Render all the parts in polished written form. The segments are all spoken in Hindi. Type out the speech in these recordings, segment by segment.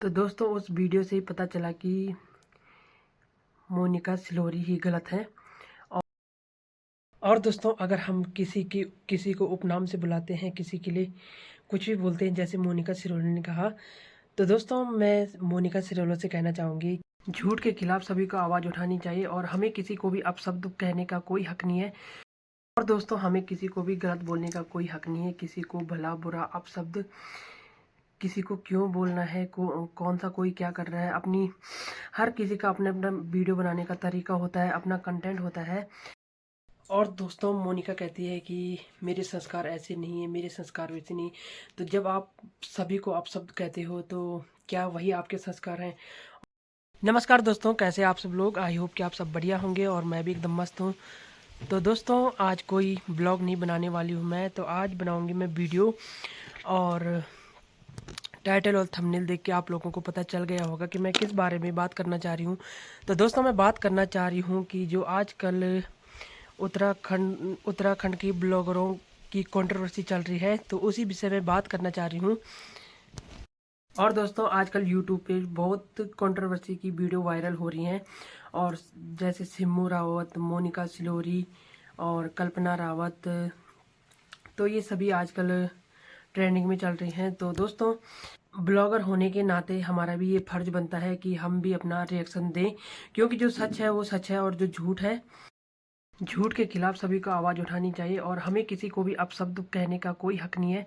तो दोस्तों उस वीडियो से ही पता चला कि मोनिका सिलोरी ही गलत है। और दोस्तों अगर हम किसी को उपनाम से बुलाते हैं, किसी के लिए कुछ भी बोलते हैं, जैसे मोनिका सिरोही ने कहा, तो दोस्तों मैं मोनिका सिरोही से कहना चाहूँगी, झूठ के खिलाफ सभी को आवाज़ उठानी चाहिए और हमें किसी को भी अपशब्द कहने का कोई हक नहीं है। और दोस्तों हमें किसी को भी गलत बोलने का कोई हक नहीं है। किसी को भला बुरा अपशब्द किसी को क्यों बोलना है, कौन सा कोई क्या कर रहा है, अपनी हर किसी का अपना अपना वीडियो बनाने का तरीका होता है, अपना कंटेंट होता है। और दोस्तों मोनिका कहती है कि मेरे संस्कार ऐसे नहीं है, मेरे संस्कार वैसे नहीं। तो जब आप सभी को अपशब्द कहते हो तो क्या वही आपके संस्कार हैं? नमस्कार दोस्तों, कैसे आप सब लोग? आई होप कि आप सब बढ़िया होंगे और मैं भी एकदम मस्त हूँ। तो दोस्तों आज कोई ब्लॉग नहीं बनाने वाली हूँ मैं, तो आज बनाऊँगी मैं वीडियो। और टाइटल और थंबनेल देख के आप लोगों को पता चल गया होगा कि मैं किस बारे में बात करना चाह रही हूँ। तो दोस्तों मैं बात करना चाह रही हूँ कि जो आजकल उत्तराखंड की ब्लॉगरों की कंट्रोवर्सी चल रही है, तो उसी विषय में बात करना चाह रही हूँ। और दोस्तों आजकल यूट्यूब पे बहुत कंट्रोवर्सी की वीडियो वायरल हो रही हैं, और जैसे सिम्मू रावत, मोनिका सिलोरी और कल्पना रावत, तो ये सभी आजकल ट्रेंडिंग में चल रही हैं। तो दोस्तों ब्लॉगर होने के नाते हमारा भी ये फर्ज बनता है कि हम भी अपना रिएक्शन दें, क्योंकि जो सच है वो सच है और जो झूठ है, झूठ के खिलाफ सभी को आवाज़ उठानी चाहिए और हमें किसी को भी अपशब्द कहने का कोई हक नहीं है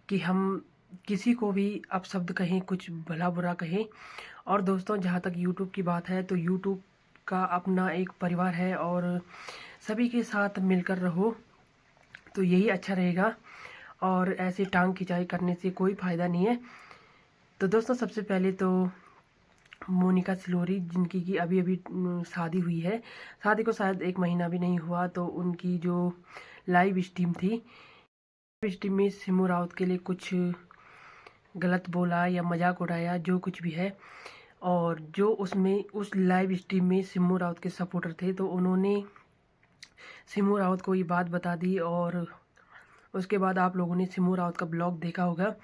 कि हम किसी को भी अपशब्द कहें, कुछ भला बुरा कहें। और दोस्तों जहाँ तक यूट्यूब की बात है, तो यूट्यूब का अपना एक परिवार है और सभी के साथ मिलकर रहो तो यही अच्छा रहेगा, और ऐसे टांग खिंचाई करने से कोई फ़ायदा नहीं है। तो दोस्तों सबसे पहले तो मोनिका सिलोरी, जिनकी की अभी अभी शादी हुई है, शादी को शायद 1 महीना भी नहीं हुआ, तो उनकी जो लाइव स्ट्रीम थी, लाइव स्ट्रीम में सिमू राउत के लिए कुछ गलत बोला या मजाक उड़ाया, जो कुछ भी है। और जो उसमें उस लाइव स्ट्रीम में सिमू राउत के सपोर्टर थे, तो उन्होंने सिमू राउत को ये बात बता दी। और उसके बाद आप लोगों ने सिमू राउत का ब्लॉग देखा होगा,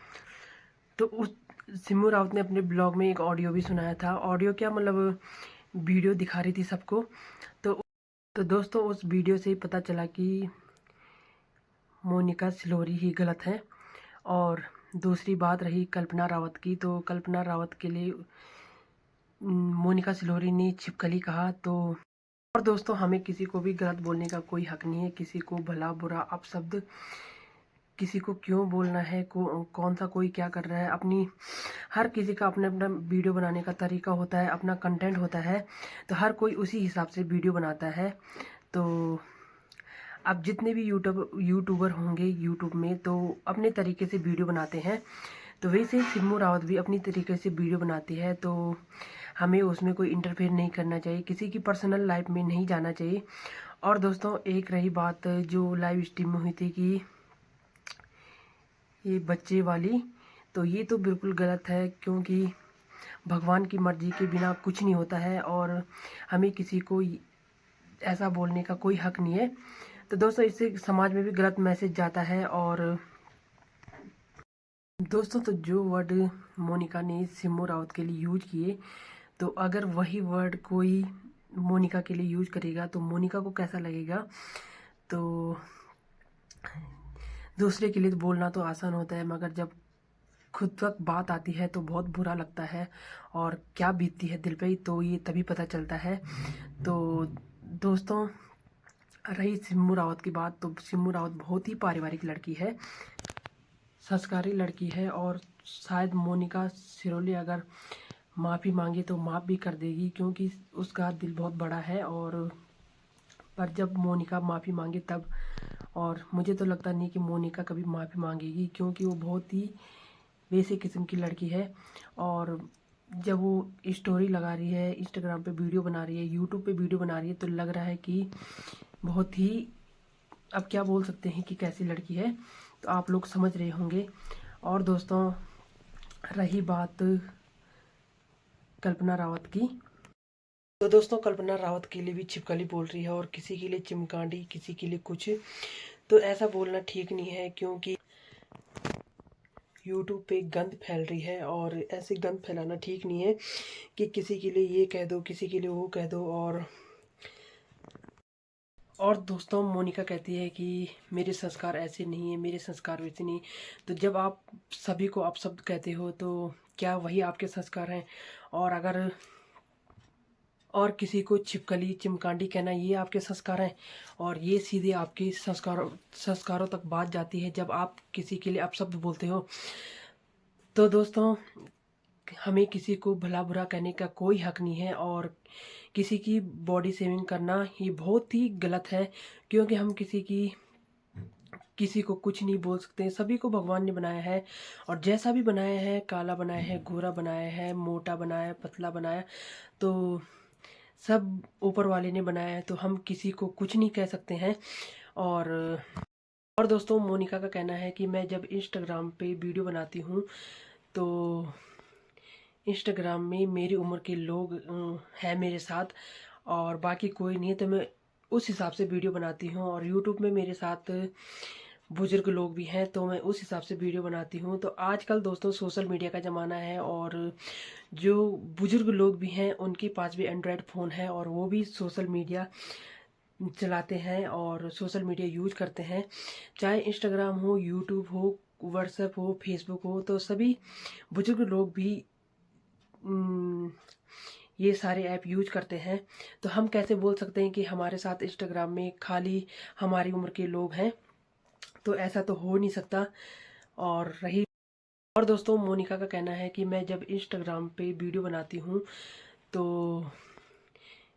तो उस सिमू राउत ने अपने ब्लॉग में एक ऑडियो भी सुनाया था। ऑडियो क्या, मतलब वीडियो दिखा रही थी सबको। तो दोस्तों उस वीडियो से ही पता चला कि मोनिका सिलोरी ही गलत है। और दूसरी बात रही कल्पना रावत की, तो कल्पना रावत के लिए मोनिका सिलोरी ने छिपकली कहा। तो और दोस्तों हमें किसी को भी गलत बोलने का कोई हक नहीं है। किसी को भला बुरा अपशब्द किसी को क्यों बोलना है, कौन सा कोई क्या कर रहा है, अपनी हर किसी का अपना अपना वीडियो बनाने का तरीका होता है, अपना कंटेंट होता है। तो हर कोई उसी हिसाब से वीडियो बनाता है। तो अब जितने भी यूट्यूबर होंगे यूट्यूब में, तो अपने तरीके से वीडियो बनाते हैं। तो वैसे सिम्मू रावत भी अपनी तरीके से वीडियो बनाती है, तो हमें उसमें कोई इंटरफेयर नहीं करना चाहिए, किसी की पर्सनल लाइफ में नहीं जाना चाहिए। और दोस्तों एक रही बात जो लाइव स्ट्रीम में हुई थी कि ये बच्चे वाली, तो ये तो बिल्कुल गलत है, क्योंकि भगवान की मर्ज़ी के बिना कुछ नहीं होता है और हमें किसी को ऐसा बोलने का कोई हक नहीं है। तो दोस्तों इससे समाज में भी गलत मैसेज जाता है। और दोस्तों तो जो वर्ड मोनिका ने सिम्मू रावत के लिए यूज किए, तो अगर वही वर्ड कोई मोनिका के लिए यूज करेगा तो मोनिका को कैसा लगेगा? तो दूसरे के लिए तो बोलना तो आसान होता है, मगर जब खुद तक बात आती है तो बहुत बुरा लगता है और क्या बीतती है दिल पे, तो ये तभी पता चलता है। तो दोस्तों रही सिम्मू रावत की बात, तो सिम्मू रावत बहुत ही पारिवारिक लड़की है, संस्कारी लड़की है, और शायद मोनिका सिरोही अगर माफ़ी मांगे तो माफ़ भी कर देगी, क्योंकि उसका दिल बहुत बड़ा है। और पर जब मोनिका माफ़ी मांगे तब, और मुझे तो लगता नहीं कि मोनिका कभी माफ़ी मांगेगी, क्योंकि वो बहुत ही वैसे किस्म की लड़की है। और जब वो स्टोरी लगा रही है, इंस्टाग्राम पे वीडियो बना रही है, यूट्यूब पे वीडियो बना रही है, तो लग रहा है कि बहुत ही, अब क्या बोल सकते हैं कि कैसी लड़की है, तो आप लोग समझ रहे होंगे। और दोस्तों रही बात कल्पना रावत की, तो दोस्तों कल्पना रावत के लिए भी छिपकली बोल रही है और किसी के लिए चिमकांडी, किसी के लिए कुछ। तो ऐसा बोलना ठीक नहीं है, क्योंकि यूट्यूब पे गंद फैल रही है और ऐसे गंद फैलाना ठीक नहीं है कि किसी के लिए ये कह दो, किसी के लिए वो कह दो। और दोस्तों, मोनिका कहती है कि मेरे संस्कार ऐसे नहीं है, मेरे संस्कार वैसे नहीं। तो जब आप सभी को अपशब्द कहते हो तो क्या वही आपके संस्कार हैं? और अगर और किसी को छिपकली चिमकांडी कहना ये आपके संस्कार हैं? और ये सीधे आपके संस्कारों तक बात जाती है जब आप किसी के लिए अपशब्द बोलते हो। तो दोस्तों, हमें किसी को भला बुरा कहने का कोई हक नहीं है और किसी की बॉडी शेमिंग करना ये बहुत ही गलत है, क्योंकि हम किसी को कुछ नहीं बोल सकते। सभी को भगवान ने बनाया है और जैसा भी बनाया है, काला बनाया है, गोरा बनाया है, मोटा बनाया है, पतला बनाया, तो सब ऊपर वाले ने बनाया है, तो हम किसी को कुछ नहीं कह सकते हैं। और और दोस्तों, मोनिका का कहना है कि मैं जब इंस्टाग्राम पे वीडियो बनाती हूँ तो इंस्टाग्राम में मेरी उम्र के लोग हैं मेरे साथ और बाकी कोई नहीं है, तो मैं उस हिसाब से वीडियो बनाती हूँ। और यूट्यूब में मेरे साथ बुजुर्ग लोग भी हैं तो मैं उस हिसाब से वीडियो बनाती हूँ। तो आजकल दोस्तों सोशल मीडिया का ज़माना है और जो बुजुर्ग लोग भी हैं उनके पास भी एंड्रॉयड फ़ोन है और वो भी सोशल मीडिया चलाते हैं और सोशल मीडिया यूज करते हैं। चाहे इंस्टाग्राम हो, यूट्यूब हो, व्हाट्सएप हो, फेसबुक हो, तो सभी बुजुर्ग लोग भी ये सारे ऐप यूज करते हैं। तो हम कैसे बोल सकते हैं कि हमारे साथ इंस्टाग्राम में खाली हमारी उम्र के लोग हैं? तो ऐसा तो हो नहीं सकता। और दोस्तों, मोनिका का कहना है कि मैं जब इंस्टाग्राम पे वीडियो बनाती हूँ तो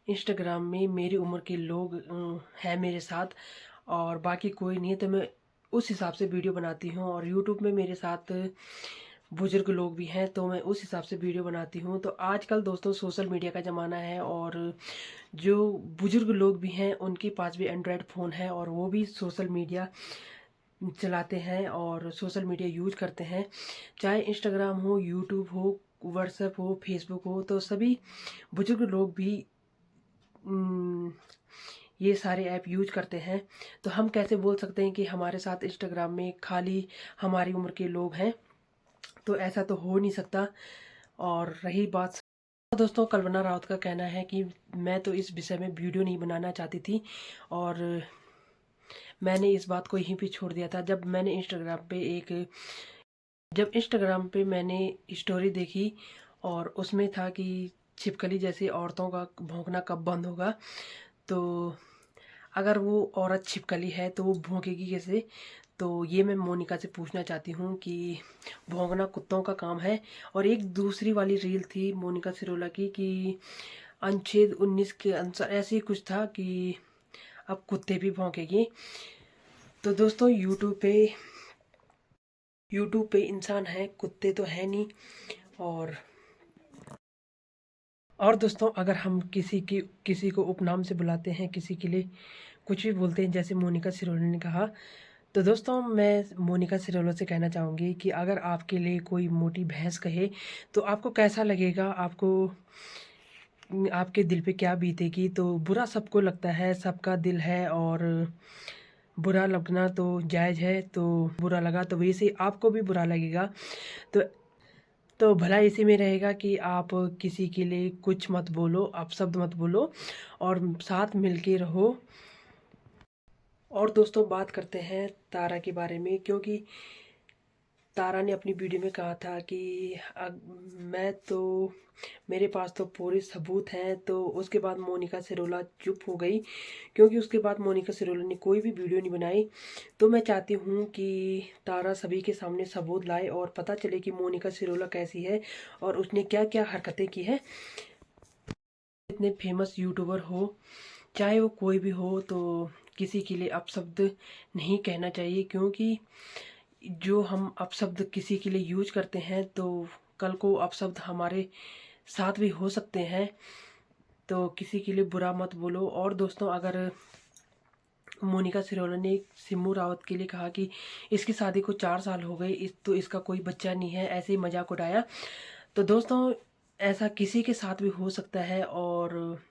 इंस्टाग्राम में मेरी उम्र के लोग हैं मेरे साथ और बाकी कोई नहीं है, तो मैं उस हिसाब से वीडियो बनाती हूँ। और यूट्यूब में मेरे साथ बुजुर्ग लोग भी हैं तो मैं उस हिसाब से वीडियो बनाती हूँ। तो आजकल दोस्तों सोशल मीडिया का ज़माना है और जो बुजुर्ग लोग भी हैं उनके पास भी एंड्रॉयड फ़ोन है और वो भी सोशल मीडिया चलाते हैं और सोशल मीडिया यूज करते हैं। चाहे इंस्टाग्राम हो, यूट्यूब हो, व्हाट्सएप हो, फेसबुक हो, तो सभी बुजुर्ग लोग भी ये सारे ऐप यूज करते हैं। तो हम कैसे बोल सकते हैं कि हमारे साथ इंस्टाग्राम में खाली हमारी उम्र के लोग हैं? तो ऐसा तो हो नहीं सकता। और रही बात दोस्तों, कल्पना रावत का कहना है कि मैं तो इस विषय में वीडियो नहीं बनाना चाहती थी और मैंने इस बात को यहीं पे छोड़ दिया था जब इंस्टाग्राम पे मैंने स्टोरी देखी और उसमें था कि छिपकली जैसी औरतों का भौंकना कब बंद होगा। तो अगर वो औरत छिपकली है तो वो भौंकेगी कैसे? तो ये मैं मोनिका से पूछना चाहती हूँ कि भौंकना कुत्तों का काम है। और एक दूसरी वाली रील थी मोनिका सिरोला की कि अनुच्छेद 19 के अनुसार ऐसे ही कुछ था कि अब कुत्ते भी भौंकेंगे। तो दोस्तों, यूट्यूब पे इंसान है, कुत्ते तो है नहीं। और दोस्तों, अगर हम किसी को उपनाम से बुलाते हैं, किसी के लिए कुछ भी बोलते हैं, जैसे मोनिका सिरोला ने कहा, तो दोस्तों मैं मोनिका सिरोला से कहना चाहूँगी कि अगर आपके लिए कोई मोटी भैंस कहे तो आपको कैसा लगेगा? आपके दिल पे क्या बीतेगी? तो बुरा सबको लगता है, सबका दिल है और बुरा लगना तो जायज़ है। तो बुरा लगा तो वैसे ही आपको भी बुरा लगेगा। तो भला इसी में रहेगा कि आप किसी के लिए कुछ मत बोलो, अपशब्द मत बोलो और साथ मिल के रहो। और दोस्तों, बात करते हैं तारा के बारे में, क्योंकि तारा ने अपनी वीडियो में कहा था कि मैं तो मेरे पास तो पूरे सबूत हैं। तो उसके बाद मोनिका सिरोला चुप हो गई, क्योंकि उसके बाद मोनिका सिरोला ने कोई भी वीडियो नहीं बनाई। तो मैं चाहती हूँ कि तारा सभी के सामने सबूत लाए और पता चले कि मोनिका सिरोला कैसी है और उसने क्या क्या हरकतें की है। इतने फेमस यूट्यूबर हो, चाहे वो कोई भी हो, तो किसी के लिए अपशब्द नहीं कहना चाहिए, क्योंकि जो हम अपशब्द किसी के लिए यूज करते हैं तो कल को अपशब्द हमारे साथ भी हो सकते हैं। तो किसी के लिए बुरा मत बोलो। और दोस्तों, अगर मोनिका सिरोला ने सिमू रावत के लिए कहा कि इसकी शादी को 4 साल हो गए, तो इसका कोई बच्चा नहीं है, ऐसे ही मजाक उड़ाया। तो दोस्तों, ऐसा किसी के साथ भी हो सकता है। और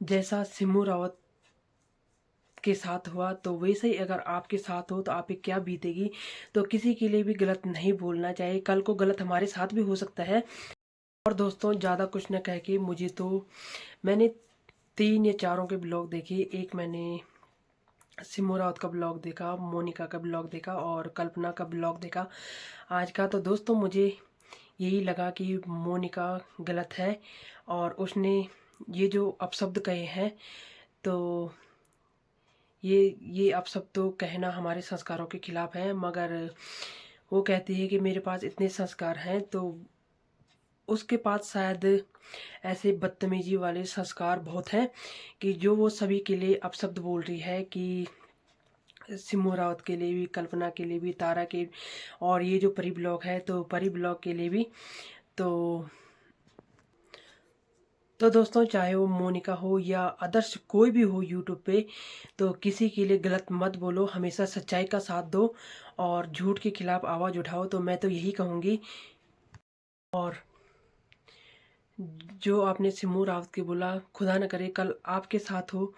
जैसा सिमू रावत के साथ हुआ तो वैसे ही अगर आपके साथ हो तो आप पे क्या बीतेगी। तो किसी के लिए भी गलत नहीं बोलना चाहिए, कल को गलत हमारे साथ भी हो सकता है। और दोस्तों ज़्यादा कुछ न कह के मुझे तो मैंने 3 या 4 के ब्लॉग देखे। एक मैंने सिमू राउत का ब्लॉग देखा, मोनिका का ब्लॉग देखा और कल्पना का ब्लॉग देखा आज का। तो दोस्तों मुझे यही लगा कि मोनिका गलत है और उसने ये जो अपशब्द कहे हैं तो ये अपशब्द तो कहना हमारे संस्कारों के खिलाफ है। मगर वो कहती है कि मेरे पास इतने संस्कार हैं, तो उसके पास शायद ऐसे बदतमीजी वाले संस्कार बहुत हैं कि जो वो सभी के लिए अपशब्द बोल रही है कि सिमू रावत के लिए भी, कल्पना के लिए भी, तारा के, और ये जो परी ब्लॉग है तो परी ब्लॉग के लिए भी। तो दोस्तों चाहे वो मोनिका हो या अदर्स कोई भी हो यूट्यूब पे, तो किसी के लिए गलत मत बोलो, हमेशा सच्चाई का साथ दो और झूठ के खिलाफ आवाज़ उठाओ। तो मैं तो यही कहूँगी। और जो आपने सिमू रावत के बोला, खुदा न करे कल आपके साथ हो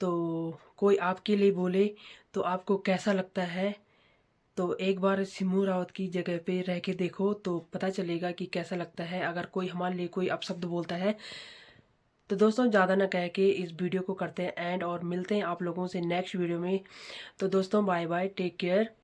तो कोई आपके लिए बोले तो आपको कैसा लगता है। तो एक बार सिमू रावत की जगह पे रह के देखो तो पता चलेगा कि कैसा लगता है अगर कोई हमारे लिए कोई अपशब्द बोलता है। तो दोस्तों ज़्यादा ना कह के इस वीडियो को करते हैं एंड और मिलते हैं आप लोगों से नेक्स्ट वीडियो में। तो दोस्तों बाय बाय, टेक केयर।